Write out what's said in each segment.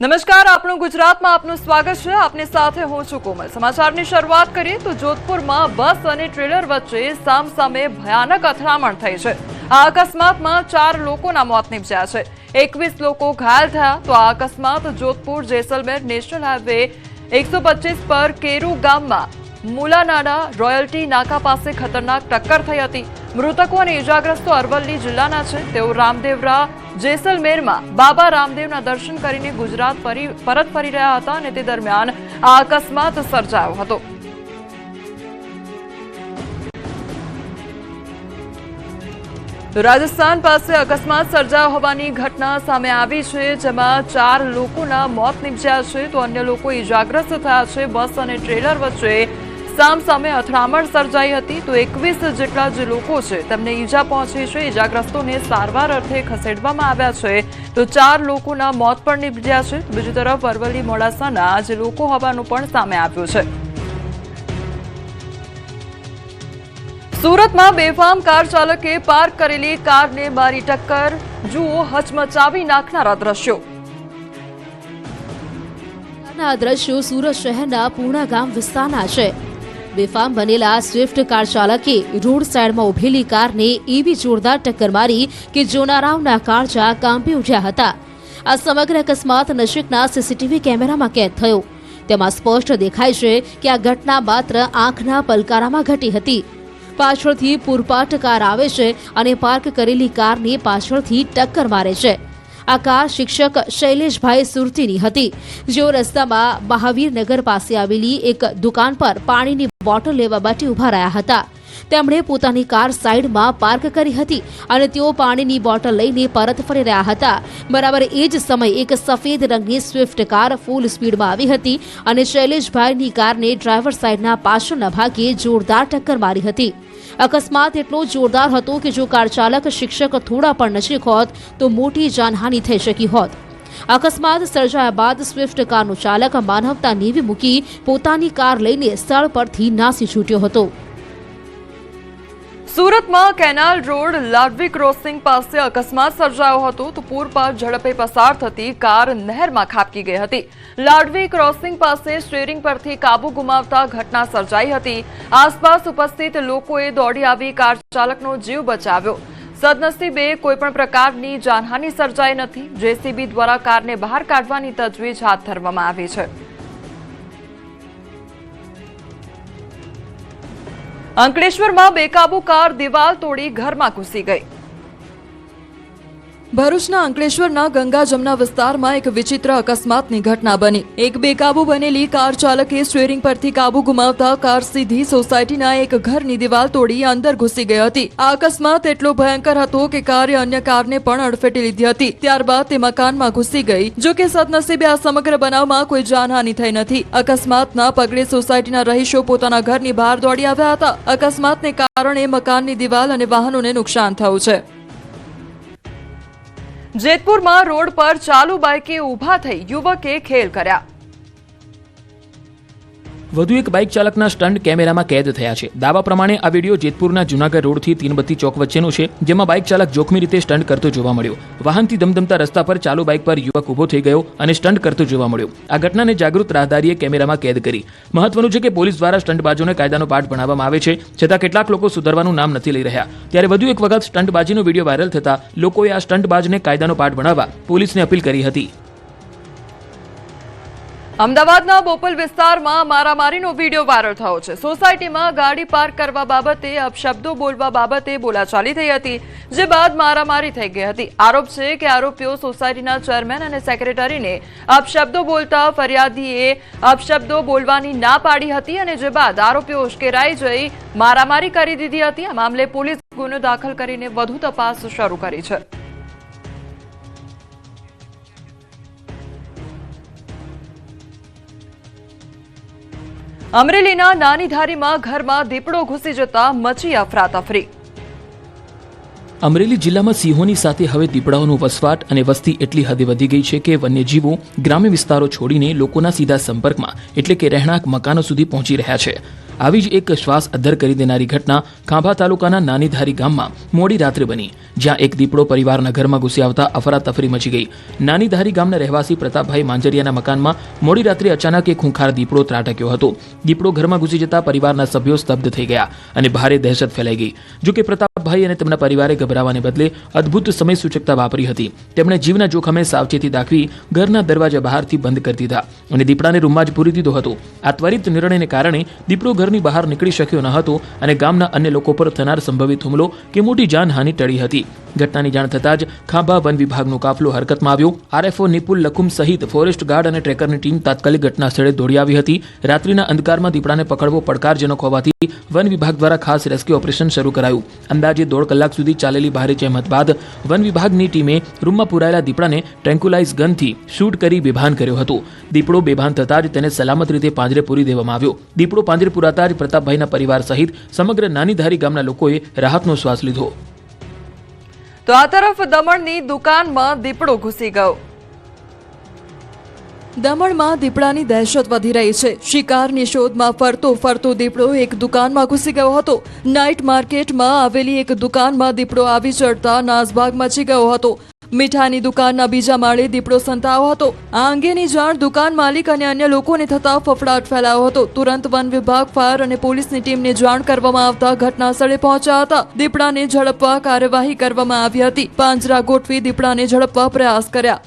નમસ્કાર, આપણું ગુજરાતમાં આપનું સ્વાગત છે. આપની સાથે હું છું કોમલ. સમાચારની શરૂઆત કરીએ તો જોધપુરમાં બસ અને ટ્રેલર વચ્ચે સામસામે ભયાનક અથડામણ થઈ છે. આ અકસ્માતમાં 4 લોકોના મોત નીપજ્યા છે. 21 લોકો ઘાયલ થયા. તો આ અકસ્માત જોધપુર જેસલમેર નેશનલ હાઈવે 125 પર કેરુ ગામમાં મુલાનાડા રોયલ્ટી નાકા પાસે ખતરનાક ટક્કર થઈ હતી. મૃતકો અને ઇજાગ્રસ્તો અરવલ્લી જિલ્લાના છે. તેઓ રામદેવરા જેસલમેરમાં બાબા રામદેવના દર્શન કરીને ગુજરાત પરત ફરી રહ્યા હતા અને તે દરમિયાન આ અકસ્માત સર્જાયો હતો. રાજસ્થાન પાસે અકસ્માત સર્જાયો હોવાની ઘટના સામે આવી છે, જેમાં 4 લોકોના મોત નીપજ્યા છે તો અન્ય લોકો ઇજાગ્રસ્ત થયા છે. બસ અને ટ્રેલર વચ્ચે સામસામે અથડામણ સર્જાઈ હતી. તો 21 જેટલા જે લોકો છે તેમને ઈજા પહોંચી છે. ઈજાગ્રસ્તોને સારવાર અર્થે ખસેડવામાં આવ્યા છે. તો 4 લોકોના મોત પણ નીપજ્યા છે. બીજી તરફ અરવલ્લી મોડાસાના જે લોકો હોવાનું પણ સામે આવ્યું છે. સુરતમાં બેફામ કાર ચાલકે પાર્ક કરેલી કારને મારી ટક્કર. જુઓ હચમચાવી નાખનારા દ્રશ્યો. આ દ્રશ્યો સુરત શહેરના પૂર્ણા ગામ વિસ્તારના છે. બેફામ બનેલા સ્વિફ્ટ કાર ચાલકે રોડ સાઈડમાં ઉભેલી કારને એવી જોરદાર ટક્કર મારી કે જોનારાવના કાળજા કાંપી ઉઠ્યા હતા. આ સમગ્ર અકસ્માત નજીકના સીસીટીવી કેમેરામાં કેદ થયો. તેમાં સ્પષ્ટ દેખાય છે કે આ ઘટના માત્ર આંખના પલકારામાં ઘટી હતી. પાછળથી પૂરપાટ કાર આવે છે અને પાર્ક કરેલી કારને પાછળથી ટક્કર મારે છે. આ કાર શિક્ષક શૈલેષભાઈ સુરતીની હતી, જેઓ રસ્તામાં મહાવીરનગર પાસે આવેલી એક દુકાન પર પાણીની બોટલ લેવા માટે ઉભા રહ્યા હતા. તેમણે પોતાની કાર સાઈડમાં પાર્ક કરી હતી અને તેઓ પાણીની બોટલ લઈને પરત ફરી રહ્યા હતા. બરાબર એ જ સમયે એક સફેદ રંગની સ્વિફ્ટ કાર ફૂલ સ્પીડમાં આવી હતી અને શૈલેષભાઈની કારને ડ્રાઈવર સાઈડના પાછળના ભાગે જોરદાર ટક્કર મારી હતી. અકસ્માત એટલો જોરદાર હતો કે જો કાર ચાલક શિક્ષક થોડા પણ નજીક હોત તો મોટી જાનહાનિ થઈ શકી હોત. અકસ્માત સર્જાયા બાદ સ્વિફ્ટ કારનો ચાલક માનવતા નેવી મૂકી પોતાની કાર લઈને સ્થળ પરથી નાસી છૂટ્યો હતો. સુરતમાં કેનાલ રોડ લાડવી ક્રોસિંગ પાસે અકસ્માત સર્જાયો હતો. તો પૂરપાટ ઝડપે પસાર થતી કાર નહેરમાં ખાબકી ગઈ હતી. લાડવી ક્રોસિંગ પાસે સ્ટીયરિંગ પરથી કાબુ ગુમાવતા ઘટના સર્જાઈ હતી. આસપાસ ઉપસ્થિત લોકોએ દોડી આવી કાર ચાલકનો જીવ બચાવ્યો. સદનસીબે કોઈપણ પ્રકારની જાનહાનિ સર્જાઈ નથી. જેસીબી દ્વારા કારને બહાર કાઢવાની તજવીજ હાથ ધરવામાં આવી છે. અંકલેશ્વરમાં બેકાબુ કાર દિવાલ તોડી ઘરમાં ઘૂસી ગઈ. ભરૂચના અંકલેશ્વરના ગંગા જમના વિસ્તારમાં એક વિચિત્ર અકસ્માતની ઘટના બની. એક બેકાબુ બનેલી કાર ચાલકે સ્ટીયરિંગ પરથી કાબુ ગુમાવતા કાર સીધી સોસાયટીના એક ઘરની દિવાલ તોડી અંદર ઘૂસી ગઈ હતી. આ અકસ્માત એટલો ભયંકર હતો કે કારે અન્ય કારને પણ અડફેટી લીધી હતી. ત્યારબાદ તે મકાનમાં ઘૂસી ગઈ. જો કે સદનસીબે આ સમગ્ર બનાવમાં કોઈ જાનહાનિ થઈ નથી. અકસ્માતના પગલે સોસાયટીના રહીશો પોતાના ઘરની બહાર દોડી આવ્યા હતા. અકસ્માતને કારણે મકાનની દિવાલ અને વાહનોને નુકસાન થયું છે. જેતપુરમાં રોડ પર ચાલુ બાઇકે ઊભા થઈ યુવકે ખેલ કર્યા. વધુ એક બાઇક ચાલકના સ્ટન્ટ કેમેરામાં કેદ થયા છે. દાવા પ્રમાણે આ વિડીયો જેતપુરના જૂનાગઢ રોડથી તીનબત્તી ચોક વચ્ચેનો છે, જેમાં બાઇક ચાલક જોખમી રીતે સ્ટન્ટ કરતો જોવા મળ્યો. વાહનથી ધમધમતા રસ્તા પર ચાલુ બાઇક પર યુવક ઊભો થઈ ગયો અને સ્ટન્ટ કરતો જોવા મળ્યો. આ ઘટનાને જાગૃત રાહદારીએ કેમેરામાં કેદ કરી. મહત્વનું છે કે પોલીસ દ્વારા સ્ટન્ટબાજોને કાયદાનો પાઠ ભણાવવામાં આવે છે, છતાં કેટલાક લોકો સુધરવાનું નામ નથી લઈ રહ્યા. ત્યારે વધુ એક વખત સ્ટન્ટબાજીનો વિડીયો વાયરલ થતા લોકોએ આ સ્ટન્ટબાજને કાયદાનો પાઠ ભણાવવા પોલીસને અપીલ કરી હતી. અમદાવાદના બોપલ વિસ્તારમાં મારામારીનો વિડીયો વાયરલ થયો છે. સોસાયટીમાં ગાડી પાર્ક કરવા બાબતે અપશબ્દો બોલવા બાબતે બોલાચાલી થઈ હતી, જે બાદ મારામારી થઈ ગઈ હતી. આરોપ છે કે આરોપીઓ સોસાયટીના ચેરમેન અને સેક્રેટરીને અપશબ્દો બોલતા ફરિયાદીએ અપશબ્દો બોલવાની ના પાડી હતી અને જે બાદ આરોપીઓ ઉશ્કેરાઈ જઈ મારામારી કરી દીધી હતી. આ મામલે પોલીસ ગુનો દાખલ કરીને વધુ તપાસ શરૂ કરી છે. અમરેલીના નાની ધારીમાં ઘરમાં દીપડો ઘૂસી જતા મચી અફરાતફરી. અમરેલી જિલ્લામાં સિંહોની સાથે હવે દીપડાઓનો વસવાટ અને વસ્તી એટલી હદે વધી ગઈ છે કે વન્યજીવો ગ્રામ્ય વિસ્તારો છોડીને લોકોના સીધા સંપર્કમાં એટલે કે રહેણાંક મકાનો સુધી પહોંચી રહ્યા છે. આવી જ એક શ્વાસ અદ્ધર કરી દેનારી ઘટના ખાંભા તાલુકાના નાનીધારી ગામમાં મોડી રાત્રે બની, જ્યાં એક દીપડો પરિવારના ઘરમાં ઘૂસી આવતા અફરાતફરી મચી ગઈ. નાનીધારી ગામના રહેવાસી પ્રતાપભાઈ માંજરિયાના મકાનમાં મોડી રાત્રે અચાનક એક ખૂંખાર દીપડો ત્રાટક્યો હતો. દીપડો ઘરમાં ઘૂસી જતા પરિવારના સભ્યો સ્તબ્ધ થઈ ગયા અને ભારે દહેશત ફેલાઈ ગઈ. જોકે પ્રતાપભાઈ અને તેમના પરિવારે ગભરાવાને બદલે અદ્ભુત સમય સૂચકતા વાપરી હતી. તેમણે જીવના જોખમે સાવચેતી દાખવી ઘરના દરવાજા બહારથી બંધ કરી દીધા અને દીપડાને રૂમમાં જ પૂરી દીધો હતો. આ ત્વરિત નિર્ણયને કારણે દીપડો ઘરની બહાર નીકળી શક્યો ન હતો અને ગામના અન્ય લોકો પર થનાર સંભવિત હુમલો કે મોટી જાનહાનિ ટળી હતી. ઘટનાની જાણ થતાં જ ખાંભા વન વિભાગનો કાફલો હરકતમાં આવ્યો. આરએફઓ નિપુલ લખુમ સહિત ફોરેસ્ટ ગાર્ડ અને ટ્રેકરની ટીમ તાત્કાલિક ઘટના સ્થળે દોડી આવી હતી. રાત્રિના અંધકારમાં દીપડાને પકડવો પડકારજનક હોવાથી વન વિભાગ દ્વારા ખાસ રેસ્ક્યુ ઓપરેશન શરૂ કરાયું. અંદાજે 1.5 કલાક સુધી ચાલેલી ભારે જહેમત બાદ વન વિભાગની ટીમે રૂમમાં પુરાયેલા દીપડાને ટ્રેન્ક્યુલાઇઝ ગનથી શૂટ કરી બેભાન કર્યો હતો. દીપડો બેભાન થતાં જ તેને સલામત રીતે પાંજરે પૂરી દેવામાં આવ્યો. દીપડો પાંજરે પુરાતા જ પ્રતાપભાઈના પરિવાર સહિત સમગ્ર નાનીધારી ગામના લોકોએ રાહતનો શ્વાસ લીધો. તો આ તરફ દમણની દુકાનમાં દીપડો ઘૂસી ગયો. દમણમાં દીપડાની દહેશત વધી રહી છે. શિકારની શોધમાં ફરતો દીપડો એક દુકાનમાં ઘૂસી ગયો હતો. નાઇટ માર્કેટમાં આવેલી એક દુકાનમાં દીપડો આવી ચડતા નાસભાગ મચી ગયો હતો. મીઠાની દુકાનના બીજા માળે દીપડો સંતાયો હતો. આ અંગેની જાણ દુકાન માલિક અને અન્ય લોકોને થતા ફફડાટ ફેલાયો હતો. તુરંત વન વિભાગ, ફાયર અને પોલીસની ટીમને જાણ કરવામાં આવતા ઘટના સ્થળે પહોંચ્યા હતા. દીપડાને ઝડપવા કાર્યવાહી કરવામાં આવી હતી. પાંજરા ગોઠવી દીપડાને ઝડપવા પ્રયાસ કર્યા.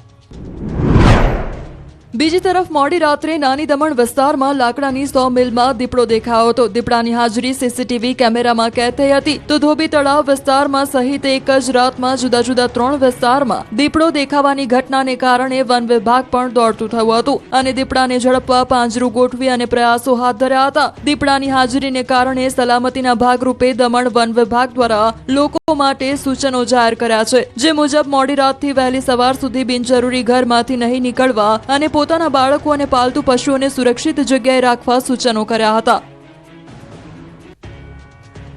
બીજી તરફ મોડી રાત્રે નાની દમણ વિસ્તારમાં લાકડાની 100 મિલમાં દીપડો દેખાયો હતો. દીપડાની હાજરી સીસીટીવી કેમેરામાં કેદ થઈ હતી. તો ધોબી તળાવ વિસ્તારમાં સહિત એક જ રાતમાં જુદા જુદા 3 વિસ્તારમાં દીપડો દેખાવાની ઘટનાને કારણે વન વિભાગ પણ દોડતું થયું હતું અને દીપડાને ઝડપવા પાંજરું ગોઠવી અને પ્રયાસો હાથ ધર્યા હતા. દીપડાની હાજરીને કારણે સલામતીના ભાગરૂપે દમણ વન વિભાગ દ્વારા લોકો માટે સૂચનો જાહેર કર્યા છે. જે મુજબ મોડી રાતથી વહેલી સવાર સુધી બિનજરૂરી ઘરમાંથી નહીં નીકળવા અને પોતાના બાળકો અને પાલતુ પશુઓને સુરક્ષિત જગ્યાએ રાખવા સૂચનો કર્યા હતા.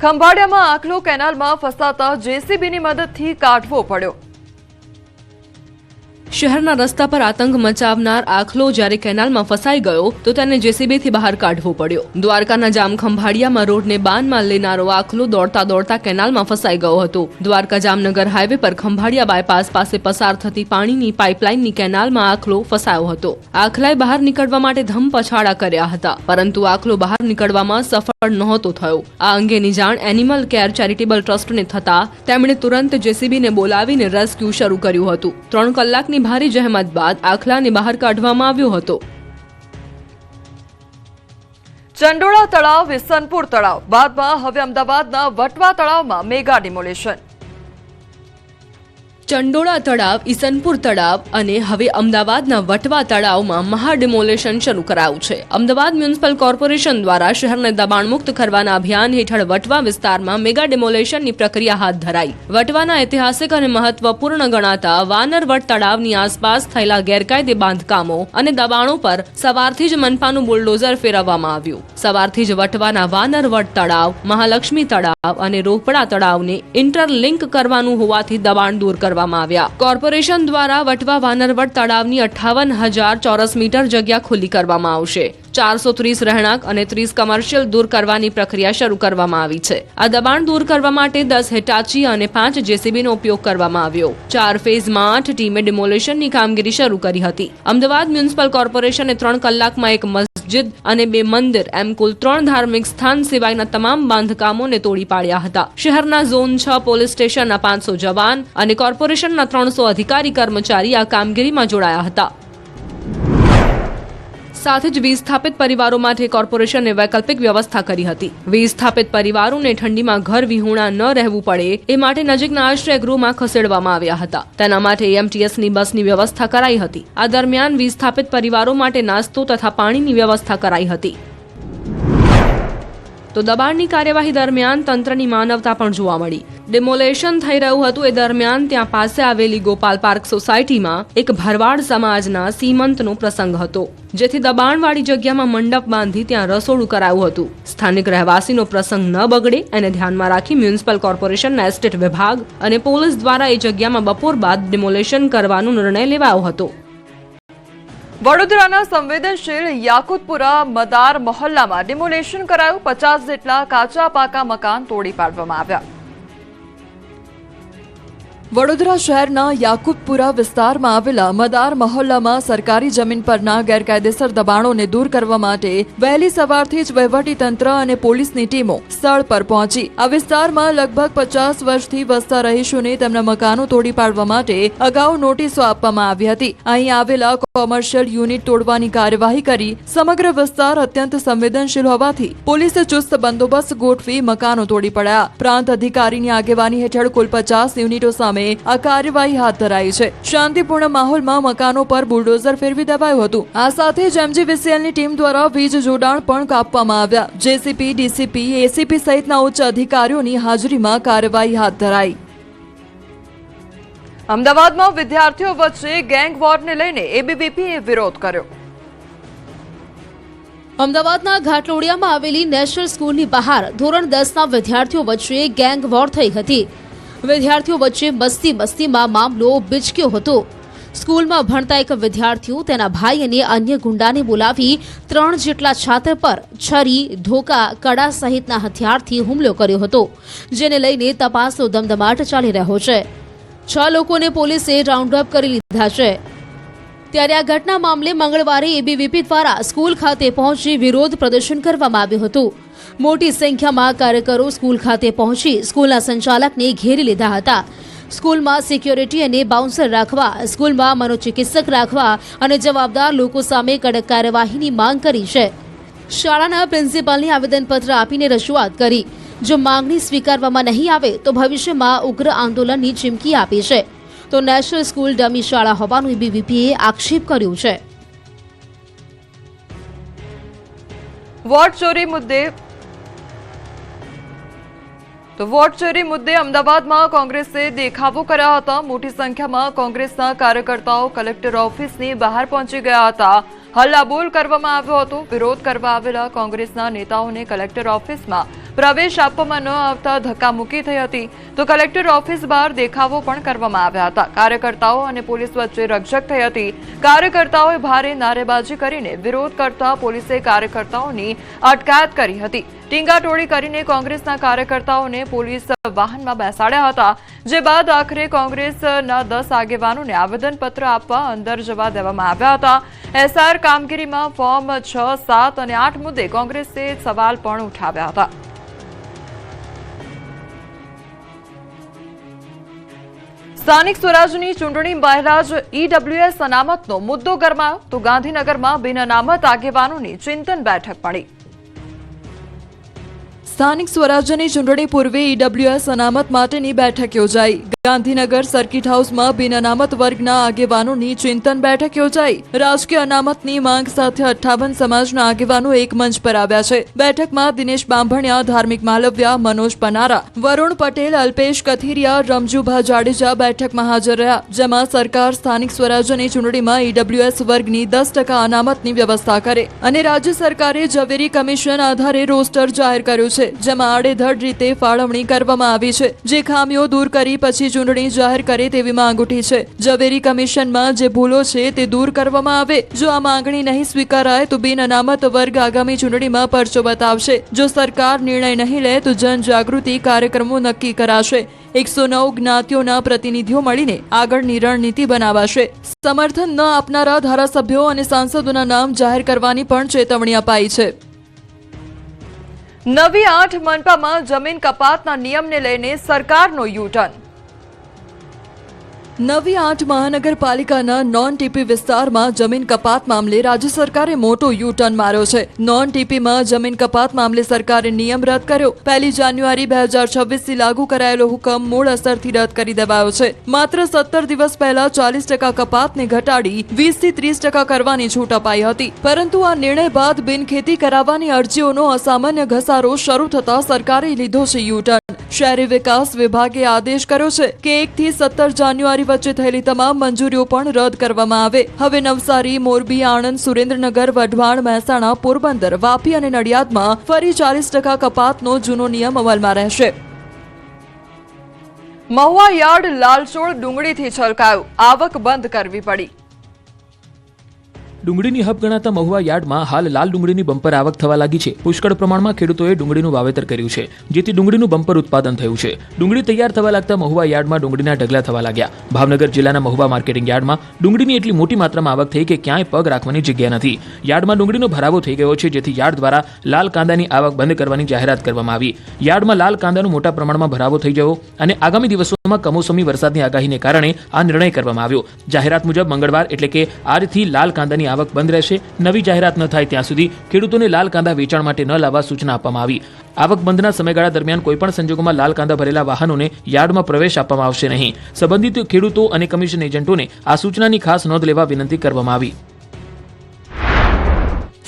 ખંભાળિયામાં આખલો કેનાલમાં ફસાતા જેસીબીની મદદથી કાઢવો પડ્યો. શહેરના રસ્તા પર આતંક મચાવનાર આખલો જ્યારે કેનાલમાં ફસાઈ ગયો તો તેને જેસીબીથી બહાર કાઢવો પડ્યો. દ્વારકાના જામ ખંભાળિયામાં રોડને બાનમાં લેનારો આખલો દોડતા દોડતા કેનાલમાં ફસાઈ ગયો હતો. દ્વારકા જામનગર હાઈવે પર ખંભાળિયા બાયપાસ પાસે પસાર થતી પાણીની પાઇપલાઇનની કેનાલમાં આખલો ફસાયો હતો. આખલાએ બહાર નીકળવા માટે ધમપછાડા કર્યા હતા, પરંતુ આખલો બહાર નીકળવામાં સફળ નહોતો થયો. આ અંગેની જાણ એનિમલ કેર ચેરિટેબલ ટ્રસ્ટને થતા તેમણે તુરંત જેસીબીને બોલાવીને રેસ્ક્યુ શરૂ કર્યું હતું. 3 કલાકની ભારે જહેમત બાદ આખલાને બહાર કાઢવામાં આવ્યો હતો. ચંડોળા તળાવ, વિસનપુર તળાવ બાદમાં હવે અમદાવાદના વટવા તળાવમાં મેગા ડિમોલિશન. ચંડોળા તળાવ, ઈસનપુર તળાવ અને હવે અમદાવાદના વટવા તળાવમાં મહા ડિમોલેશન શરૂ કરાયું છે. અમદાવાદ મ્યુનિસિપલ કોર્પોરેશન દ્વારા શહેરને દબાણમુક્ત કરવાના અભિયાન હેઠળ વટવા વિસ્તારમાં મેગા ડિમોલેશનની પ્રક્રિયા હાથ ધરાઈ. વટવાના ઐતિહાસિક અને મહત્વપૂર્ણ ગણાતા વાનરવટ તળાવની આસપાસ થયેલા ગેરકાયદે બાંધકામો અને દબાણો પર સવારથી જ મનપાનું બુલડોઝર ફેરવવામાં આવ્યું. સવારથી જ વટવાના વાનરવટ તળાવ, મહાલક્ષ્મી તળાવ અને રોપડા તળાવને ઇન્ટરલિંક કરવાનું હોવાથી દબાણ દૂર કરવા કોર્પોરેશન દ્વારા વટવા વાનરવટ તળાવની 58,000 ચોરસ મીટર જગ્યા ખુલ્લી કરવામાં આવશે. 430 રહેણાંક અને 30 કમર્શિયલ દૂર કરવાની પ્રક્રિયા શરૂ કરવામાં આવી છે. આ દબાણ દૂર કરવા માટે 10 હિટાચી અને 5 જેસીબીનો ઉપયોગ કરવામાં આવ્યો. 4 ફેઝમાં 8 ટીમે ડિમોલેશનની કામગીરી શરૂ કરી હતી. અમદાવાદ મ્યુનિસિપલ કોર્પોરેશને 3 કલાકમાં એક મસ્જિદ અને 2 મંદિર એમ કુલ 3 ધાર્મિક સ્થાન સિવાયના તમામ બાંધકામોને તોડી પાડ્યા હતા. શહેરના ઝોન 6 પોલીસ સ્ટેશનના 500 જવાન અને કોર્પોરેશનના 300 અધિકારી કર્મચારી આ કામગીરીમાં જોડાયા હતા. સાથે જ વિસ્થાપિત પરિવારો માટે કોર્પોરેશને વૈકલ્પિક વ્યવસ્થા કરી હતી. વિસ્થાપિત પરિવારોને ઠંડીમાં ઘર વિહોણા ન રહેવું પડે એ માટે નજીકના આશ્રય ગૃહમાં ખસેડવામાં આવ્યા હતા. તેના માટે એમટીએસની બસની વ્યવસ્થા કરાઈ હતી. આ દરમિયાન વિસ્થાપિત પરિવારો માટે નાસ્તો તથા પાણીની વ્યવસ્થા કરાઈ હતી. તો દબાણની કાર્યવાહી દરમિયાન તંત્રની માનવતા પણ જોવા મળી. ડિમોલેશન થઈ રહ્યું હતું એ દરમિયાન ત્યાં પાસે આવેલી ગોપાલ પાર્ક સોસાયટીમાં એક ભરવાડ સમાજના સીમંતનો પ્રસંગ હતો, જેથી દબાણવાળી જગ્યામાં મંડપ બાંધી ત્યાં રસોડું કરાયું હતું. સ્થાનિક રહેવાસીનો પ્રસંગ ન બગડે એને ધ્યાનમાં રાખી મ્યુનિસિપલ કોર્પોરેશનના એસ્ટેટ વિભાગ અને પોલીસ દ્વારા એ જગ્યામાં બપોર બાદ ડિમોલેશન કરવાનો નિર્ણય લેવાયો હતો. વડોદરાના સંવેદનશીલ યાકુતપુરા મદાર મહોલ્લામાં ડિમોલેશન કરાયું. 50 જેટલા કાચા પાકા મકાન તોડી પાડવામાં આવ્યા. વડોદરા શહેરના યાકુતપુરા વિસ્તારમાં આવેલા મદાર મહોલ્લામાં સરકારી જમીન પરના ગેરકાયદેસર દબાણોને દૂર કરવા માટે વહેલી સવારથી જ વહીવટીતંત્ર અને પોલીસની ટીમો સ્થળ પર પહોંચી. આ વિસ્તારમાં લગભગ 50 વર્ષથી વસતા રહીશોને તેમના મકાનો તોડી પાડવા માટે અગાઉ નોટિસો આપવામાં આવી હતી. અહીં આવેલા કોમર્શિયલ યુનિટ તોડવાની કાર્યવાહી કરી. સમગ્ર વિસ્તાર અત્યંત સંવેદનશીલ હોવાથી પોલીસે ચુસ્ત બંદોબસ્ત ગોઠવી મકાનો તોડી પડ્યા. પ્રાંત અધિકારીની આગેવાની હેઠળ કુલ 50 યુનિટો સામે આ કાર્યવાહી હાથ ધરાઈ છે. શાંતિપૂર્ણ માહોલમાં મકાનો પર બુલડોઝર ફેરવી દેવાયું હતું. આ સાથે જ એમજીવીસીએલની ટીમ દ્વારા વીજ જોડાણ પણ કાપવામાં આવ્યા. જેસીપી, ડીસીપી, એસીપી સહિતના ઉચ્ચ અધિકારીઓની હાજરીમાં કાર્યવાહી હાથ ધરાઈ. અમદાવાદમાં વિદ્યાર્થીઓ વચ્ચે ગેંગ વોરને લઈને એબીવીપીએ વિરોધ કર્યો. અમદાવાદના ઘાટલોડિયામાં આવેલી નેશનલ સ્કૂલની બહાર ધોરણ 10ના વિદ્યાર્થીઓ વચ્ચે ગેંગ વોર થઈ હતી. વિદ્યાર્થીઓ વચ્ચે મસ્તીમાં મામલો બીચક્યો હતો. સ્કૂલમાં ભણતા એક વિદ્યાર્થીઓ તેના ભાઈ અને અન્ય ગુંડાને બોલાવી 3 જેટલા છાત્ર પર છરી, ધોકા, કડા સહિતના હથિયારથી હુમલો કર્યો હતો, જેને લઈને તપાસનો ધમધમાટ ચાલી રહ્યો છે. 6 લોકોને પોલીસે રાઉન્ડ અપ કરી લીધા છે. ત્યારે આ ઘટના મામલે મંગળવારે એબીવીપી દ્વારા સ્કૂલ ખાતે પહોંચી વિરોધ પ્રદર્શન કરવામાં આવ્યું હતું. મોટી સંખ્યામાં કાર્યકરો સ્કૂલ ખાતે પહોંચી સ્કૂલના સંચાલકને ઘેરી લીધા હતા. સ્કૂલમાં સિક્યોરિટી અને બાઉન્સર રાખવા, સ્કૂલમાં મનોચિકિત્સક રાખવા અને જવાબદાર લોકો સામે કડક કાર્યવાહીની માંગ કરી છે. શાળાના પ્રિન્સિપાલને આવેદનપત્ર આપીને રજૂઆત કરી. જો માંગણી સ્વીકારવામાં નહીં આવે તો ભવિષ્યમાં ઉગ્ર આંદોલનની ચીમકી આપી છે. તો નેશનલ સ્કૂલ ડમી શાળા હોવાનું એબીવીપીએ આક્ષેપ કર્યો છે. વોટ ચોરી મુદ્દે અમદાવાદમાં કોંગ્રેસે દેખાવો કર્યા હતા. મોટી સંખ્યામાં કોંગ્રેસના કાર્યકર્તાઓ કલેક્ટર ઓફિસની બહાર પહોંચી ગયા હતા. હલ્લાબોલ કરવામાં આવ્યો હતો. વિરોધ કરવા આવેલા કોંગ્રેસના નેતાઓને કલેક્ટર ઓફિસમાં પ્રવેશ આપવામાં ન આવતા ધક્કામુક્કી થઈ હતી. તો કલેક્ટર ઓફિસ બહાર દેખાવો પણ કરવામાં આવ્યા હતા. કાર્યકર્તાઓ અને પોલીસ વચ્ચે રકઝક થઈ હતી. કાર્યકર્તાઓએ ભારે નારેબાજી કરીને વિરોધ કરતા પોલીસે કાર્યકર્તાઓની અટકાયત કરી હતી. ટીંગાટોળી કરીને કોંગ્રેસના કાર્યકર્તાઓને પોલીસ વાહનમાં બેસાડ્યા હતા. જે બાદ આખરે કોંગ્રેસના 10 આગેવાનોને આવેદનપત્ર આપવા અંદર જવા દેવામાં આવ્યા હતા. એસઆર કામગીરીમાં ફોર્મ 6, 7 અને 8 મુદ્દે કોંગ્રેસે સવાલ પણ ઉઠાવ્યા હતા. સ્થાનિક સ્વરાજની ચૂંટણી પહેલા જ ઈડબ્લ્યુએસ અનામતનો મુદ્દો ગરમાયો. તો ગાંધીનગરમાં બિન અનામત આગેવાનોની ચિંતન બેઠક મળી. સ્થાનિક સ્વરાજ્યની ચૂંટણી પૂર્વે ઈડબ્લ્યુએસ અનામત માટેની બેઠક યોજાઈ. ગાંધીનગર સર્કિટ હાઉસમાં બિન અનામત વર્ગના આગેવાનોની ચિંતન બેઠક યોજાઈ. રાજકીય અનામતની માંગ સાથે 58 સમાજના આગેવાનો એક મંચ પર આવ્યા છે. બેઠકમાં દિનેશ બાંભણિયા, ધાર્મિક માલવ્યા, મનોજ પનારા, વરુણ પટેલ, અલ્પેશ કથિરિયા, રમજુભા જાડેજા બેઠકમાં હાજર રહ્યા. જેમાં સરકાર સ્થાનિક સ્વરાજ્યની ચૂંટણીમાં ઈડબ્લ્યુએસ વર્ગની 10% અનામતની વ્યવસ્થા કરે અને રાજ્ય સરકારે ઝવેરી કમિશન આધારે રોસ્ટર જાહેર કર્યું છે. જેમાં આડેધડ રીતે ફાળવણી કરવામાં આવી છે. જે ખામીઓ દૂર કરી પછી ચૂંટણી જાહેર કરે તેવી માંગ ઉઠી છે. ઝવેરી કમિશનમાં જે ભૂલો છે તે દૂર કરવામાં આવે. જો આ માંગણી નહીં સ્વીકારાય તો બિન અનામત વર્ગ આગામી ચૂંટણીમાં પરચો બતાવશે. જો સરકાર નિર્ણય નહીં લે તો જનજાગૃતિ કાર્યક્રમો નક્કી કરાશે. 109 જ્ઞાતિઓના પ્રતિનિધિઓ મળીને આગળની રણનીતિ બનાવાશે. સમર્થન ન આપનારા ધારાસભ્યો અને સાંસદોના નામ જાહેર કરવાની પણ ચેતવણી અપાઈ છે. નવી 8 મનપામાં જમીન કપાતના નિયમને લઈને સરકારનો યુટર્ન. નવી 8 મહાનગરપાલિકાના નોન ટીપી વિસ્તારમાં જમીન કપાત મામલે રાજ્ય સરકારે મોટો યુટર્ન માર્યો છે. નોન ટીપીમાં જમીન કપાત મામલે સરકારે નિયમ રદ કર્યો. 1 જાન્યુઆરી 2026 થી લાગુ કરાયેલો હુકમ મૂળ અસરથી રદ કરી દેવાયો છે. માત્ર 17 દિવસ પહેલા 40% કપાતને ઘટાડી 20 થી 30% કરવાની છૂટ અપાઈ હતી. પરંતુ આ નિર્ણય બાદ બિનખેતી કરાવવાની અરજીઓનો અસામાન્ય ઘસારો શરૂ થતા સરકારે લીધો છે યુટર્ન. શહેરી વિકાસ વિભાગે આદેશ કર્યો છે કે 1 થી 17 જાન્યુઆરી વચ્ચે થયેલી તમામ મંજૂરીઓ પણ રદ કરવામાં આવે. હવે નવસારી, મોરબી, આણંદ, સુરેન્દ્રનગર, વઢવાણ, મહેસાણા, પોરબંદર, વાપી અને નડિયાદમાં ફરી 40% કપાતનો જૂનો નિયમ અમલમાં રહેશે. મહુવા યાર્ડ લાલચોળ ડુંગળીથી છલકાયું. આવક બંધ કરવી પડી. ડુંગળીની હબ ગણાતા મહુવા યાર્ડમાં હાલ લાલ ડુંગળીની બમ્પર આવક થવા લાગી છે. પુષ્કળ પ્રમાણમાં ખેડૂતોએ ડુંગળીનું વાવેતર કર્યું છે, જેથી ડુંગળીનું બમ્પર ઉત્પાદન થયું છે. ડુંગળી તૈયાર થવા લાગતા મહુવા યાર્ડમાં ડુંગળીના ઢગલા થવા લાગ્યા. ભાવનગર જિલ્લાના મહુવા માર્કેટિંગ યાર્ડમાં ડુંગળીની એટલી મોટી માત્રામાં આવક થઈ કે ક્યાંય પગ રાખવાની જગ્યા નથી. યાર્ડમાં ડુંગળીનો ભરાવો થઈ ગયો છે, જેથી યાર્ડ દ્વારા લાલ કાંદાની આવક બંધ કરવાની જાહેરાત કરવામાં આવી. યાર્ડમાં લાલ કાંદાનો મોટા પ્રમાણમાં ભરાવો થઈ જવો અને આગામી દિવસોમાં કમોસમી વરસાદની આગાહીને કારણે આ નિર્ણય કરવામાં આવ્યો. જાહેરાત મુજબ મંગળવાર એટલે કે આજથી લાલ કાંદાની આવક બંધ રહેશે. નવી જાહેરાત ન થાય ત્યાં સુધી ખેડૂતોને લાલ કાંદા વેચાણ માટે ન લાવવા સૂચના આપવામાં આવી. આવક બંધના સમયગાળા દરમિયાન કોઈપણ સંજોગોમાં લાલ કાંદા ભરેલા વાહનોને યાર્ડમાં પ્રવેશ આપવામાં આવશે નહીં. સંબંધિત ખેડૂતો અને કમિશન એજન્ટોને આ સૂચનાની ખાસ નોંધ લેવા વિનંતી કરવામાં આવી.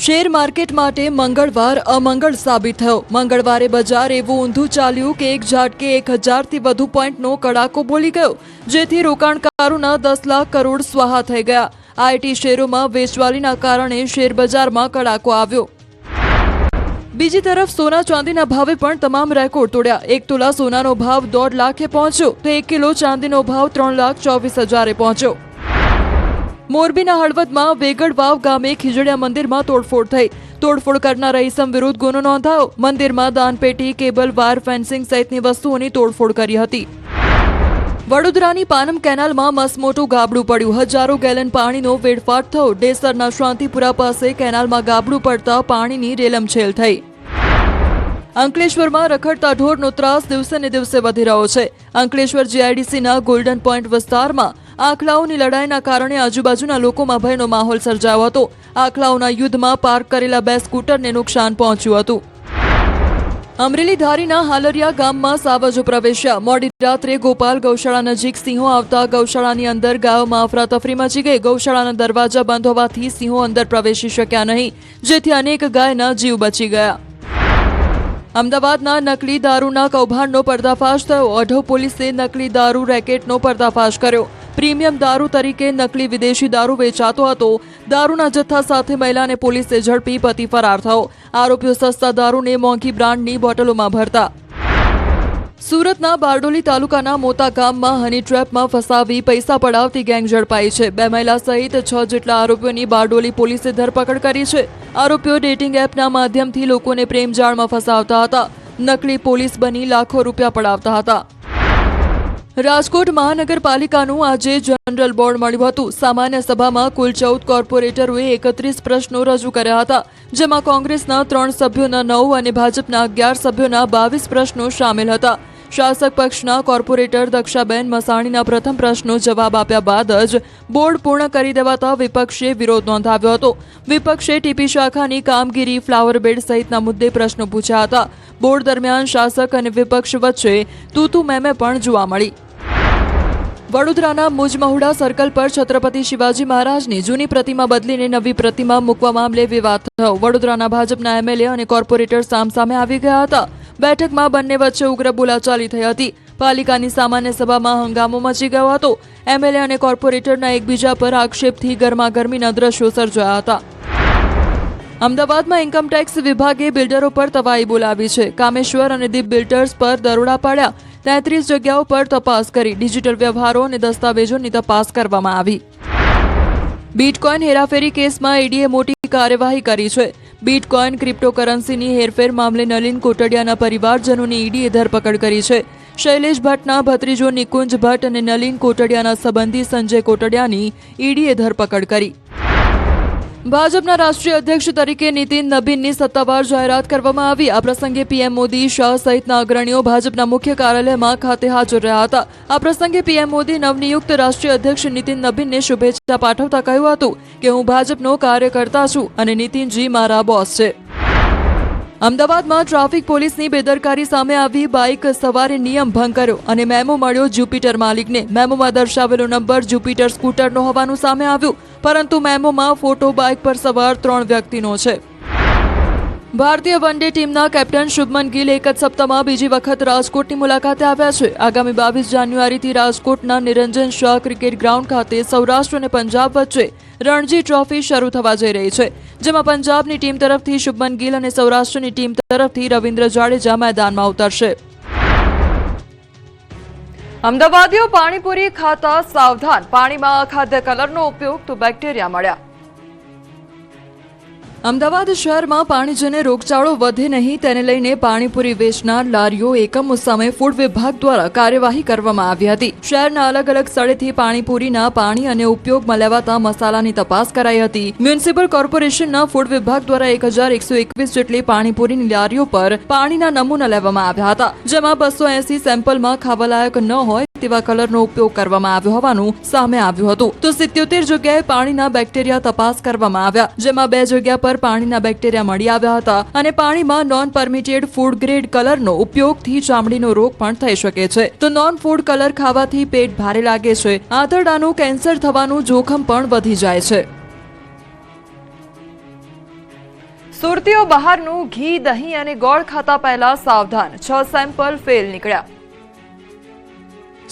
શેર માર્કેટ માટે મંગળવાર અમંગળ સાબિત થયો. મંગળવારે બજાર એવું ઊંધું ચાલ્યું કે એક ઝાટકે 1000થી વધુ પોઈન્ટનો કડાકો બોલી ગયો, જેથી રોકાણકારોના 10 લાખ કરોડ સ્વાહા થઈ ગયા. આઈટી શેરોમાં વેચવાલીના કારણે શેર બજારમાં કડાકો આવ્યો. બીજી તરફ સોના ચાંદીના ભાવે પણ તમામ રેકોર્ડ તોડ્યા. 1 તોલા સોનાનો ભાવ 1.5 લાખે પહોંચ્યો તો 1 કિલો ચાંદીનો ભાવ 3,24,000 પહોંચ્યો. મોરબીના હળવદમાં વેગડ વાવ ગામે ખીજડીયા મંદિરમાં તોડફોડ થઈ. તોડફોડ કરનારા ઈસમ વિરુદ્ધ ગુનો નોંધાયો. મંદિરમાં દાનપેટી, કેબલ, વાયર ફેન્સિંગ સહિતની વસ્તુઓની તોડફોડ કરી હતી. વડોદરાની પાનમ કેનાલમાં મસમોટું ગાબડું પડ્યું. હજારો ગેલન પાણીનો વેડફાટ થયો. ડેસરના શાંતિપુરા પાસે કેનાલમાં ગાબડું પડતા પાણીની રેલમછેલ થઈ. અંકલેશ્વરમાં રખડતા ઢોરનો ત્રાસ દિવસે ને દિવસે વધી રહ્યો છે. અંકલેશ્વર જીઆઈડીસીના ગોલ્ડન પોઈન્ટ વિસ્તારમાં આખલાઓની લડાઈના કારણે આજુબાજુના લોકોમાં ભયનો માહોલ સર્જાયો હતો. આખલાઓના યુદ્ધમાં પાર્ક કરેલા 2 સ્કૂટરને નુકસાન પહોંચ્યું હતું. અમરેલી ધારીના હાલરિયા ગામમાં સાવજો પ્રવેશ્યા. મોડી રાત્રે ગોપાલ ગૌશાળા નજીક સિંહો આવતા ગૌશાળાની અંદર ગાયોમાં અફરાતફરી મચી ગઈ. ગૌશાળાના દરવાજા બંધ હોવાથી સિંહો અંદર પ્રવેશી શક્યા નહીં, જેથી અનેક ગાયના જીવ બચી ગયા. અમદાવાદના નકલી દારૂના કૌભાંડનો પર્દાફાશ થયો. અઢવ પોલીસે નકલી દારૂ રેકેટનો પર્દાફાશ કર્યો. પ્રીમિયમ દારૂ તરીકે નકલી વિદેશી દારૂ વેચાતો હતો. દારૂના જથ્થા સાથે મહિલાને પોલીસે ઝડપી પતિ ફરાર થયો. આરોપીઓ સસ્તા દારૂને મોંઘી બ્રાન્ડની બોટલોમાં ભરતા. સુરતના બારડોલી તાલુકાના મોતા ગામમાં હની ટ્રેપમાં ફસાવી પૈસા પડાવતી ગેંગ ઝડપાઈ છે. 2 મહિલા સહિત 6 જેટલા આરોપીઓની બારડોલી પોલીસે ધરપકડ કરી છે. આરોપીઓ ડેટિંગ એપના માધ્યમથી લોકોને પ્રેમજાળમાં ફસાવતા હતા. નકલી પોલીસ બની લાખો રૂપિયા પડાવતા હતા. રાજકોટ મહાનગરપાલિકાનું આજે જનરલ બોર્ડ મળ્યું હતું. સામાન્ય સભામાં કુલ 14 કોર્પોરેટરોએ 31 પ્રશ્નો રજૂ કર્યા હતા, જેમાં કોંગ્રેસના 3 સભ્યોના 9 અને ભાજપના 11 સભ્યોના 22 પ્રશ્નો સામેલ હતા. શાસક પક્ષના કોર્પોરેટર દક્ષાબેન મસાણીના પ્રથમ પ્રશ્નો જવાબ આપ્યા બાદ જ બોર્ડ પૂર્ણ કરી દેવાતા વિપક્ષે વિરોધ નોંધાવ્યો હતો. વિપક્ષે ટીપી શાખાની કામગીરી, ફ્લાવર બેડ સહિતના મુદ્દે પ્રશ્નો પૂછ્યા હતા. બોર્ડ દરમિયાન શાસક અને વિપક્ષ વચ્ચે તૂતુ મેમે પણ જોવા મળી. વડોદરાના મુજમહુડા સર્કલ પર છત્રપતિ શિવાજી મહારાજની જૂની પ્રતિમા બદલીને નવી પ્રતિમા મૂકવા મામલે વિવાદ થયો. વડોદરાના ભાજપના એમએલએ અને કોર્પોરેટર સામસામે આવી ગયા હતા. બેઠકમાં બંને વચ્ચે ઉગ્ર બોલાચાલી થઈ હતી. પાલિકાની સામાન્ય સભામાં હંગામો મચી ગયો હતો. એમએલએ અને કોર્પોરેટરના એકબીજા પર આક્ષેપથી ગરમાગરમીના દ્રશ્યો સર્જાયા હતા. અમદાવાદમાં ઇન્કમટેક્સ વિભાગે બિલ્ડરો પર તવાઈ બોલાવી છે. કામેશ્વર અને દીપ બિલ્ડર્સ પર દરોડા પાડ્યા. 33 જગ્યાઓ પર તપાસ કરી ડિજિટલ વ્યવહારો અને દસ્તાવેજોની તપાસ કરવામાં આવી. બિટકોઇન હેરાફેરી કેસમાં ઈડીએ મોટી કાર્યવાહી કરી છે. બિટકોઇન ક્રિપ્ટોકરન્સીની હેરફેર મામલે નલિન કોટડિયાના પરિવારજનોની ઈડીએ ધરપકડ કરી છે. શૈલેષ ભટ્ટના ભત્રીજો નિકુંજ ભટ્ટ અને નલિન કોટડિયાના સંબંધી સંજય કોટડિયાની ઈડીએ ધરપકડ કરી. ભાજપના રાષ્ટ્રીય અધ્યક્ષ તરીકે નીતિન નબીનની સત્તાવાર જાહેરાત કરવામાં આવી. આ પ્રસંગે પીએમ મોદી, શાહ સહિતના અગ્રણીઓ ભાજપના મુખ્ય કાર્યાલયમાં ખાતે હાજર રહ્યા હતા. આ પ્રસંગે પીએમ મોદી નવનિયુક્ત રાષ્ટ્રીય અધ્યક્ષ નીતિન નબીનને શુભેચ્છા પાઠવતા કહ્યું હતું કે હું ભાજપનો કાર્યકર્તા છું અને નીતિનજી મારા બોસ છે. અમદાવાદમાં ટ્રાફિક પોલીસની બેદરકારી સામે આવી. બાઇક સવારે નિયમ ભંગ કર્યો અને મેમો મળ્યો જ્યુપિટર માલિકને. મેમોમાં દર્શાવેલો નંબર જ્યુપિટર સ્કૂટરનો હોવાનું સામે આવ્યું, પરંતુ મેમોમાં ફોટો બાઇક પર સવાર 3 વ્યક્તિનો છે. ભારતીય વન ડે ટીમના કેપ્ટન શુભમન ગિલ એક જ સપ્તાહમાં બીજી વખત રાજકોટની મુલાકાતે આવ્યા છે. આગામી 22 જાન્યુઆરીથી રાજકોટના નિરંજન શાહ ક્રિકેટ ગ્રાઉન્ડ ખાતે સૌરાષ્ટ્ર અને પંજાબ વચ્ચે રણજી ટ્રોફી શરૂ થવા જઈ રહી છે, જેમાં પંજાબની ટીમ તરફથી શુભમન ગિલ અને સૌરાષ્ટ્રની ટીમ તરફથી રવિન્દ્ર જાડેજા મેદાનમાં ઉતરશે. અમદાવાદીઓ પાણીપુરી ખાતા સાવધાન. પાણીમાં અખાદ્ય કલરનો ઉપયોગ તો બેક્ટેરિયા મળ્યા. અમદાવાદ શહેરમાં પાણીજન્ય રોગચાળો વધે નહીં તેને લઈને પાણીપુરી વેચનાર લારીઓ એકમો સામે ફૂડ વિભાગ દ્વારા કાર્યવાહી કરવામાં આવી હતી. શહેરના અલગ અલગ સ્થળેથી પાણીપુરીના પાણી અને ઉપયોગમાં લેવાતા મસાલાની તપાસ કરાઈ હતી. મ્યુનિસિપલ કોર્પોરેશનના ફૂડ વિભાગ દ્વારા 1121 જેટલી પાણીપુરીની લારીઓ પર પાણીના નમૂના લેવામાં આવ્યા હતા, જેમાં 280 સેમ્પલમાં ખાવાલાયક ન હોય તેવા કલરનો ઉપયોગ કરવામાં આવ્યો હોવાનું સામે આવ્યું હતું. તો 77 જગ્યાએ પાણીના બેક્ટેરિયા તપાસ કરવામાં આવ્યા, જેમાં 2 જગ્યા પર પાણીના બેક્ટેરિયા મળી આવ્યા હતા અને પાણીમાં નોન પરમિટેડ ફૂડ ગ્રેડ કલરનો ઉપયોગથી ચામડીનો રોગ પણ થઈ શકે છે. તો નોન ફૂડ કલર ખાવાથી પેટ ભારે લાગે છે, આંતરડાનું કેન્સર થવાનું જોખમ પણ વધી જાય છે. સુરતીઓ બહારનું ઘી, દહીં અને ગોળ ખાતા પહેલા સાવધાન, 6 સેમ્પલ ફેલ નીકળ્યા.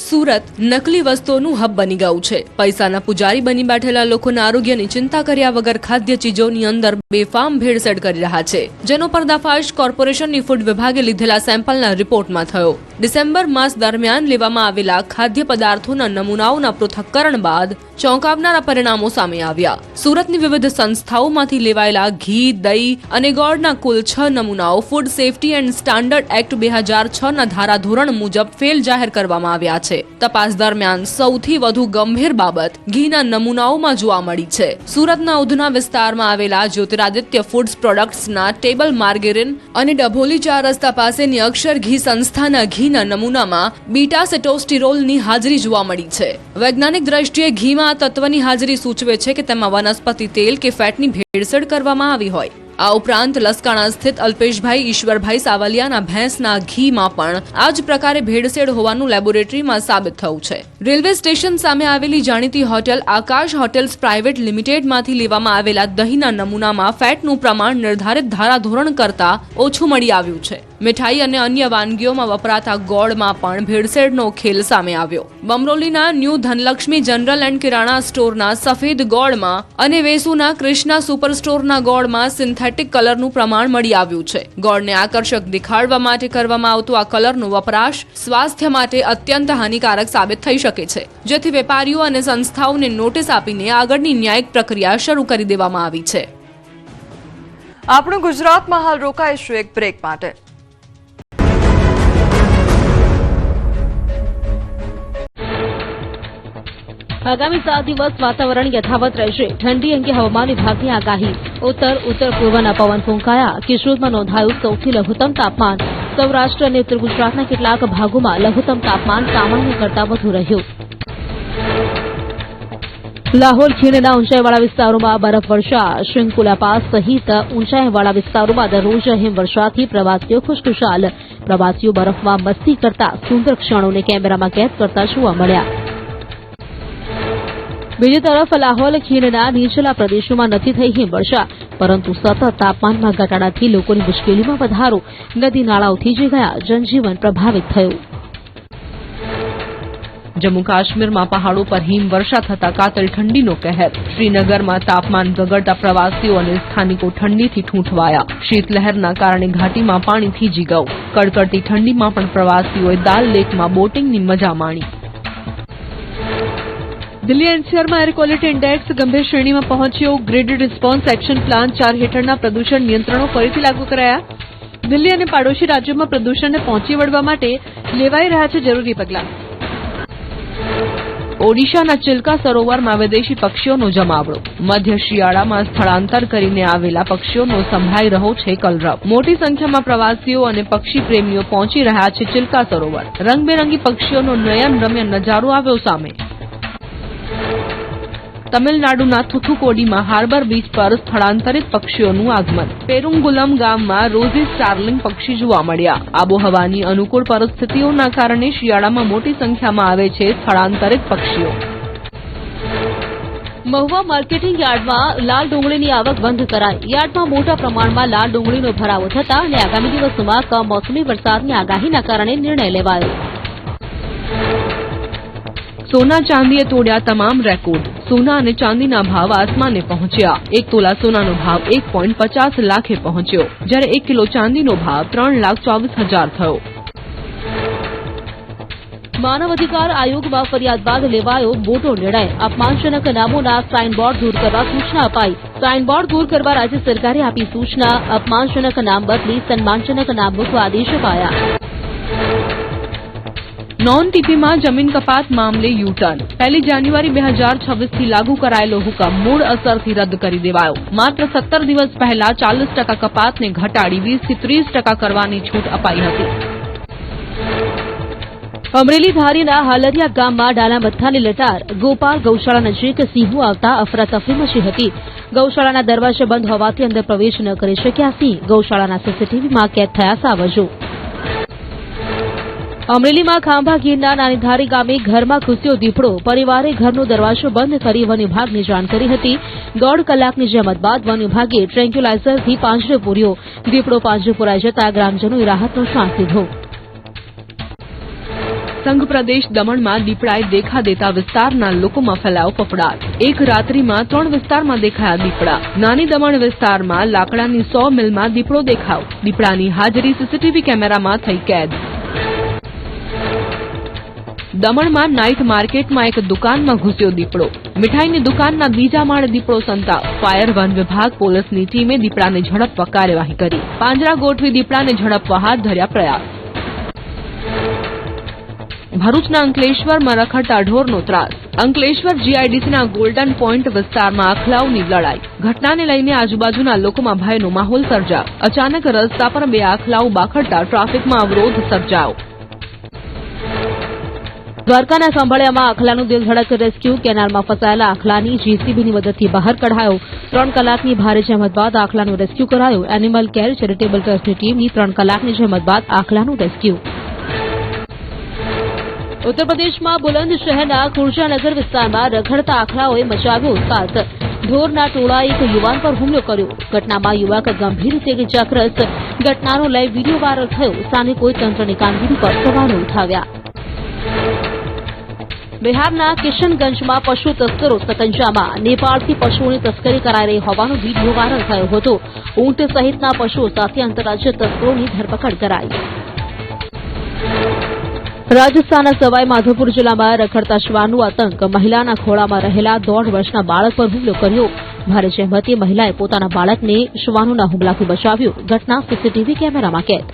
સુરત નકલી વસ્તુઓનું હબ બની ગયું છે. પૈસાના પુજારી બની બેઠેલા લોકોના આરોગ્યની ચિંતા કર્યા વગર ખાદ્ય ચીજોની અંદર બેફામ ભેળસેળ કરી રહ્યા છે, જેનો પર્દાફાશ કોર્પોરેશનની ફૂડ વિભાગે લીધેલા સેમ્પલના રિપોર્ટમાં થયો. ડિસેમ્બર માસ દરમિયાન લેવામાં આવેલા ખાદ્ય પદાર્થોના નમૂનાઓના પૃથક્કરણ બાદ ચોંકાવનારા પરિણામો સામે આવ્યા. સુરતની વિવિધ સંસ્થાઓમાંથી લેવાયેલા ઘી, દહીં અને ગોળના કુલ 6 નમૂનાઓ food safety and standard act 2006 ના ધારાધોરણ મુજબ ફેલ જાહેર કરવામાં આવ્યા છે. તપાસ દરમિયાન સૌથી વધુ ગંભીર બાબત ઘીના નમૂનાઓમાં જોવા મળી છે. સુરતના ઉધના વિસ્તારમાં આવેલા જ્યોતિરાદિત્ય ફૂડ્સ પ્રોડક્ટ્સના ટેબલ માર્ગેરિન અને ડભોલી 4 રસ્તા પાસેની અક્ષર ઘી સંસ્થાના ઘીના નમૂનામાં બીટા સેટોસ્ટિરોલની હાજરી જોવા મળી છે. વૈજ્ઞાનિક દ્રષ્ટિએ ઘીમાં આ તત્વની હાજરી સૂચવે છે કે તેમાં વનસ્પતિ તેલ કે ફેટની ભેળસેળ કરવામાં આવી હોય. આ ઉપરાંત લસકાણા સ્થિત અલ્પેશભાઈ ઈશ્વરભાઈ સાવલિયાના ભેંસના ઘીમાં પણ આ જ પ્રકારે ભેળસેળ હોવાનું લેબોરેટરીમાં સાબિત થયું છે. રેલવે સ્ટેશન સામે આવેલી જાણીતી હોટેલ આકાશ હોટેલ્સ પ્રાઇવેટ લિમિટેડમાંથી લેવામાં આવેલા દહીંના નમૂનામાં ફેટનું પ્રમાણ નિર્ધારિત ધારાધોરણ કરતાં ઓછું મળી આવ્યું છે. મીઠાઈ અને અન્ય વાનગીઓમાં વપરાતા ગોળમાં પણ ભેળસેળનો ખેલ સામે આવ્યો. બમરોલીના ન્યૂ ધનલક્ષ્મી જનરલ એન્ડ કિરાણા સ્ટોરના સફેદ ગોળમાં અને વેસુના કૃષ્ણા સુપર સ્ટોરના ગોળમાં સિન્થેટિક કલરનું પ્રમાણ મળી આવ્યું છે. ગોળને આકર્ષક દેખાડવા માટે કરવામાં આવતો આ કલરનો વપરાશ સ્વાસ્થ્ય માટે અત્યંત હાનિકારક સાબિત થઈ શકે છે, જેથી વેપારીઓ અને સંસ્થાઓને નોટિસ આપીને આગળની ન્યાયિક પ્રક્રિયા શરૂ કરી દેવામાં આવી છે. આપણું ગુજરાતમાં હાલ રોકાઈશું એક બ્રેક માટે. આગામી 7 દિવસ વાતાવરણ યથાવત રહેશે. ઠંડી અંગે હવામાન વિભાગની આગાહી. ઉત્તર પૂર્વના પવન ફૂંકાયા. કેશોદમાં નોંધાયું સૌથી લઘુત્તમ તાપમાન. સૌરાષ્ટ્ર અને ઉત્તર ગુજરાતના કેટલાક ભાગોમાં લઘુત્તમ તાપમાન સામાન્ય કરતાં વધુ રહ્યું. લાહોલ ખીણના ઊંચાઈવાળા વિસ્તારોમાં બરફવર્ષા. શૃંગપુલા પાસ સહિત ઊંચાઈવાળા વિસ્તારોમાં દરરોજ હિમવર્ષાથી પ્રવાસીઓ ખુશખુશાલ. પ્રવાસીઓ બરફમાં મસ્તી કરતા સુંદર ક્ષણોને કેમેરામાં કેદ કરતા જોવા મળ્યા. બીજી તરફ લાહોલ ખીણના નીચલા પ્રદેશોમાં નથી થઈ હિમવર્ષા, પરંતુ સતત તાપમાનમાં ઘટાડાથી લોકોની મુશ્કેલીમાં વધારો. નદી નાળાઓ થીજી ગયા, જનજીવન પ્રભાવિત થયું. જમ્મુ કાશ્મીરમાં પહાડો પર હિમવર્ષા થતા કાતલ ઠંડીનો કહેર. શ્રીનગરમાં તાપમાન ગગડતા પ્રવાસીઓ અને સ્થાનિકો ઠંડીથી ઠૂંઠવાયા. શીતલહેરના કારણે ઘાટીમાં પાણી થીજી ગયું. કડકડતી ઠંડીમાં પણ પ્રવાસીઓએ દાલ લેકમાં બોટિંગની મજા માણી. દિલ્હી એનસીઆરમાં એર ક્વોલિટી ઇન્ડેક્સ ગંભીર શ્રેણીમાં પહોંચ્યો. ગ્રીડ રિસ્પોન્સ એક્શન પ્લાન 4 હેઠળના પ્રદૂષણ નિયંત્રણો ફરીથી લાગુ કરાયા. દિલ્હી અને પાડોશી રાજ્યોમાં પ્રદૂષણને પહોંચી વળવા માટે લેવાઈ રહ્યા છે જરૂરી પગલાં. ઓડિશાના ચિલ્કા સરોવરમાં વિદેશી પક્ષીઓનો જમાવડો. મધ્ય શિયાળામાં સ્થળાંતર કરીને આવેલા પક્ષીઓનો સંભળાઈ રહ્યો છે કલરવ. મોટી સંખ્યામાં પ્રવાસીઓ અને પક્ષી પ્રેમીઓ પહોંચી રહ્યા છે ચિલ્કા સરોવર. રંગબેરંગી પક્ષીઓનો નયનરમ્ય નજારો આવ્યો સામે. તમિલનાડુના થુથુકોડીમાં હાર્બર બીચ પર સ્થળાંતરિત પક્ષીઓનું આગમન. પેરુંગુલમ ગામમાં રોઝી સ્ટાર્લિંગ પક્ષી જોવા મળ્યા. આબોહવાની અનુકૂળ પરિસ્થિતિઓના કારણે શિયાળામાં મોટી સંખ્યામાં આવે છે સ્થળાંતરિત પક્ષીઓ. મહુવા માર્કેટિંગ યાર્ડમાં લાલ ડુંગળીની આવક બંધ કરાઈ. યાર્ડમાં મોટા પ્રમાણમાં લાલ ડુંગળીનો ભરાવો થતા અને આગામી દિવસોમાં કમોસમી વરસાદની આગાહીના કારણે નિર્ણય લેવાયો. સોના ચાંદીએ તોડ્યા તમામ રેકોર્ડ. સોના અને ચાંદીના ભાવ આસમાને પહોંચ્યા. 1 તોલા સોનાનો ભાવ 1.50 લાખે પહોંચ્યો, જ્યારે 1 કિલો ચાંદીનો ભાવ 3,24,000 થયો. માનવ અધિકાર આયોગમાં ફરિયાદ બાદ લેવાયો મોટો નિર્ણય. અપમાનજનક નામોના સાઇનબોર્ડ દૂર કરવા સૂચના અપાઈ. સાઇનબોર્ડ દૂર કરવા રાજ્ય સરકારે આપી સૂચના. અપમાનજનક નામ બદલી સન્માનજનક નામ મૂકવા આદેશ અપાયા. નોન ટીપીમાં જમીન કપાત મામલે યુ-ટર્ન. 1 જાન્યુઆરી 2026થી લાગુ કરાયેલો હુકમ મૂળ અસરથી રદ કરી દેવાયો. માત્ર 17 દિવસ પહેલા 40% કપાતને ઘટાડી 20 થી 30% કરવાની છૂટ અપાઈ હતી. અમરેલી ધારીના હાલરિયા ગામમાં ડાલા મથ્થાની લટાર. ગોપાલ ગૌશાળા નજીક સિંહો આવતા અફરાતફરી મચી હતી. ગૌશાળાના દરવાજા બંધ હોવાથી અંદર પ્રવેશ ન કરી શક્યા સિંહ. ગૌશાળાના સીસીટીવીમાં કેદ થયા સાવજો. અમરેલીમાં ખાંભા ગીરના નાનીધારી ગામે ઘરમાં ઘૂસ્યો દીપડો. પરિવારે ઘરનો દરવાજો બંધ કરી વન વિભાગને જાણ કરી હતી. 1.5 કલાકની જહેમત બાદ વન વિભાગે ટ્રેન્ક્યુલાઇઝરથી પાંજરે પૂર્યો. દીપડો પાંજરે પુરાઈ જતા ગ્રામજનોએ રાહતનો શ્વાસ લીધો. સંઘ પ્રદેશ દમણમાં દીપડાએ દેખા દેતા વિસ્તારના લોકોમાં ફેલાયો ફફડાટ. એક રાત્રિમાં 3 વિસ્તારમાં દેખાયા દીપડા. નાની દમણ વિસ્તારમાં લાકડાની 100 મિલમાં દીપડો દેખાયો. દીપડાની હાજરી સીસીટીવી કેમેરામાં થઈ કેદ. દમણમાં નાઇટ માર્કેટમાં એક દુકાનમાં ઘૂસ્યો દીપડો. મીઠાઈની દુકાનના બીજા માળે દીપડો સંતાપ. ફાયર, વન વિભાગ, પોલીસની ટીમે દીપડાને ઝડપવા કાર્યવાહી કરી. પાંજરા ગોઠવી દીપડાને ઝડપવા હાથ ધર્યા પ્રયાસ. ભરૂચના અંકલેશ્વરમાં રખડતા ઢોરનો ત્રાસ. અંકલેશ્વર જીઆઈડીસીના ગોલ્ડન પોઈન્ટ વિસ્તારમાં આખલાઓની લડાઈ. ઘટનાને લઈને આજુબાજુના લોકોમાં ભયનો માહોલ સર્જાયો. અચાનક રસ્તા પર 2 આખલાઓ બાખડતા ટ્રાફિકમાં અવરોધ સર્જાયો. દ્વારકાના ખંભાળિયામાં આખલાનું દિલ ધડક રેસ્ક્યુ. કેનાલમાં ફસાયેલા આખલાની જેસીબીની મદદથી બહાર કઢાયો. 3 કલાકની ભારે જહેમત બાદ આખલાનું રેસ્ક્યુ કરાયું. એનિમલ કેર ચેરિટેબલ ટ્રસ્ટની ટીમની 3 કલાકની જહેમત બાદ આખલાનું રેસ્ક્યુ. ઉત્તર પ્રદેશમાં બુલંદ શહેરના ખુર્જાનગર વિસ્તારમાં રખડતા આખલાઓએ મચાવ્યો ઉત્પાત. ઢોરના ટોળાએ એક યુવાન પર હુમલો કર્યો. ઘટનામાં યુવક ગંભીર રીતે ઇજાગ્રસ્ત. ઘટનાનો લાઈવ વિડીયો વાયરલ થયો. સ્થાનિકોએ તંત્રની કામગીરી પર સવાલો ઉઠાવ્યા. બિહારના કિશનગંજમાં પશુ તસ્કરો સકંજામાં. નેપાળથી પશુઓની તસ્કરી કરાઈ રહી હોવાનો વીડિયો વાયરલ થયો હતો. ઊંટ સહિતના પશુઓ સાથે આંતરરાજ્ય તસ્કરોની ધરપકડ કરાઈ. રાજસ્થાનના સવાઈ માધોપુર જિલ્લામાં રખડતા શ્વાનનો આતંક. મહિલાના ખોળામાં રહેલા 1.5 વર્ષના બાળક પર હુમલો કર્યો. ભારે જહેમતે મહિલાએ પોતાના બાળકને શ્વાનોના હુમલાથી બચાવ્યું. ઘટના સીસીટીવી કેમેરામાં કેદ.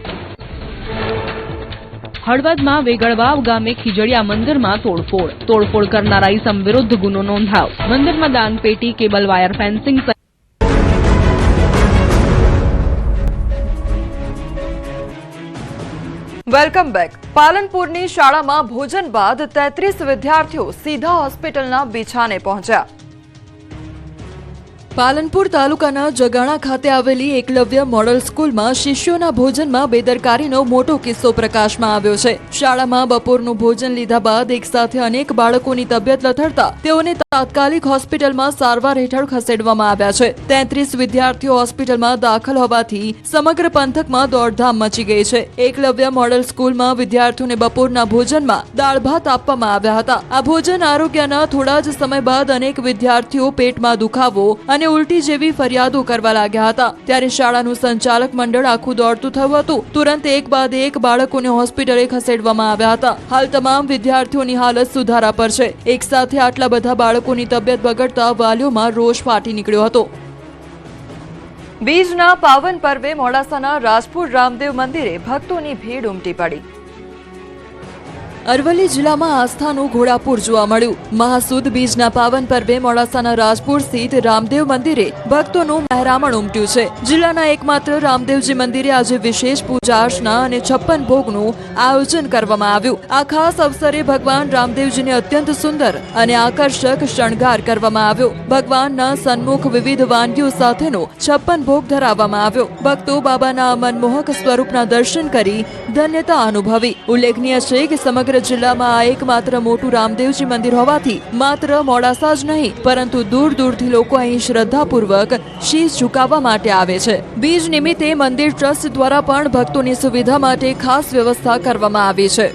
હળવદમાં વેગળવાવ ગામે ખીજડીયા મંદિરમાં તોડફોડ. તોડફોડ કરનારા ઈસમ વિરુદ્ધ ગુનો નોંધાયો. મંદિરમાં દાનપેટી, cable wire fencing welcome back. પાલનપુરની શાળામાં ભોજન બાદ 33 વિદ્યાર્થીઓ સીધા હોસ્પિટલના બીછાને પહોંચ્યા. પાલનપુર તાલુકાના જગાણા ખાતે આવેલી એકલવ્ય મોડલ સ્કૂલમાં શિષ્યોના ભોજનમાં બેદરકારીનો મોટો કિસ્સો પ્રકાશમાં આવ્યો છે. શાળામાં બપોરનું ભોજન લીધા બાદ એકસાથે અનેક બાળકોની તબિયત લથડતા તેઓને તાત્કાલિક હોસ્પિટલમાં સારવાર હેઠળ ખસેડવામાં આવ્યા છે. 33 વિદ્યાર્થીઓ હોસ્પિટલમાં દાખલ હોવાથી સમગ્ર પંથકમાં દોડધામ મચી ગઈ છે. એકલવ્ય મોડલ સ્કૂલમાં વિદ્યાર્થીઓને બપોરના ભોજનમાં દાળ ભાત આપવામાં આવ્યા હતા. આ ભોજન આરોગ્યના થોડા જ સમય બાદ અનેક વિદ્યાર્થીઓ પેટમાં દુખાવો અને ઉલટી જેવી ફરિયાદો કરવા લાગ્યા હતા. ત્યારે શાળાનું સંચાલક મંડળ આખું દોડતું થયું હતું. તુરંત એક બાદ એક બાળકોને હોસ્પિટલે ખસેડવામાં આવ્યા હતા. હાલ તમામ વિદ્યાર્થીઓની હાલત સુધારા પર છે. એક સાથે આટલા બધા બાળકોની તબિયત બગડતા વાલીઓમાં રોષ ફાટી નીકળ્યો હતો. બીજના પાવન પર્વે મોડાસાના રાજપુર રામદેવ મંદિરે ભક્તોની ભીડ ઉમટી પડી. અરવલ્લી જિલ્લામાં આસ્થાનું ઘોડાપુર જોવા મળ્યું. મહાસુદ બીજના પાવન પર્વે મોડાસાના રાજપુર સ્થિત રામદેવ મંદિરે ભક્તોનું મહેરામણ ઉમટ્યું છે. જિલ્લાના એકમાત્ર રામદેવજી મંદિરે આજે વિશેષ પૂજા અર્ચના અને 56 ભોગનું આયોજન કરવામાં આવ્યું. આ ખાસ અવસરે ભગવાન રામદેવજીને અત્યંત સુંદર અને આકર્ષક શણગાર કરવામાં આવ્યો. ભગવાનના સન્મુખ વિવિધ વાનગીઓ સાથેનો 56 ભોગ ધરાવવામાં આવ્યો. ભક્તો બાબાના મનમોહક સ્વરૂપના દર્શન કરી ધન્યતા અનુભવી. ઉલ્લેખનીય છે કે સમગ્ર જિલ્લામાં આ એકમાત્ર મોટું રામદેવજી મંદિર હોવાથી માત્ર મોડાસા જ નહીં પરંતુ દૂર દૂરથી લોકો અહીં શ્રદ્ધાપૂર્વક શીશ ઝુકાવવા માટે આવે છે. બીજ નિમિત્તે મંદિર ટ્રસ્ટ દ્વારા પણ ભક્તોની સુવિધા માટે ખાસ વ્યવસ્થા કરવામાં આવી છે.